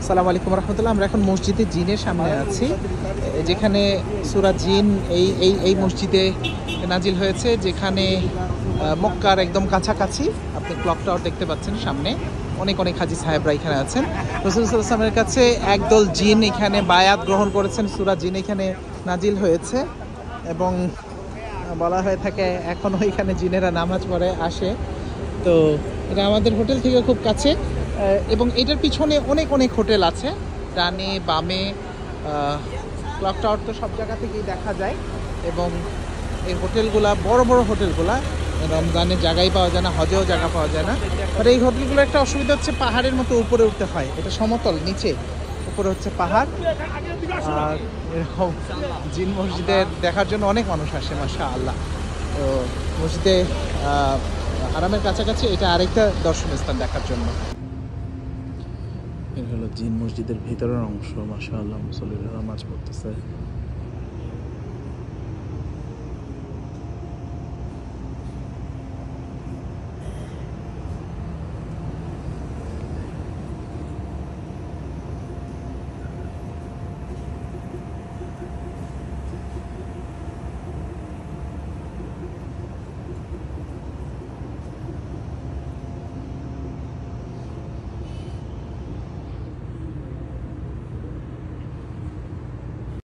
আসসালামু আলাইকুম রহমতুল্লাহ। আমরা এখন মসজিদে জিনের সামনে আছি, যেখানে সূরা জিন এই মসজিদে নাজিল হয়েছে, যেখানে মক্কার একদম কাছাকাছি। আপনি ক্লক টাওয়ার দেখতে পাচ্ছেন সামনে, অনেক অনেক হাজি সাহেবরা এখানে আছেন। রাসূল সাল্লাল্লাহু আলাইহি ওয়াসাল্লামের কাছে একদল জিন এখানে বায়াত গ্রহণ করেছেন। সূরা জিন এখানে নাজিল হয়েছে এবং বলা হয়ে থাকে এখনও এখানে জিনেরা নামাজ পড়ে আসে। তো এটা আমাদের হোটেল থেকে খুব কাছে, এবং এটার পিছনে অনেক অনেক হোটেল আছে, ডানে বামে। ক্লক টাওয়ার তো সব জায়গা থেকেই দেখা যায়, এবং এই হোটেলগুলা বড় বড় হোটেলগুলা রমজানের জায়গায় পাওয়া যায় না, হজেও জায়গা পাওয়া যায় না। আর এই হোটেলগুলো একটা অসুবিধা হচ্ছে, পাহাড়ের মতো উপরে উঠতে হয়। এটা সমতল, নিচে উপরে হচ্ছে পাহাড়। আর এরকম জিন মসজিদের দেখার জন্য অনেক মানুষ আসে, মাশাআল্লাহ। তো মসজিদে হারামের কাছাকাছি এটা আরেকটা দর্শনীয় স্থান দেখার জন্য। এটা হলো জিন মসজিদের ভিতরের অংশ। মাশাআল্লাহ, মুসল্লিরা নামাজ পড়তেছে।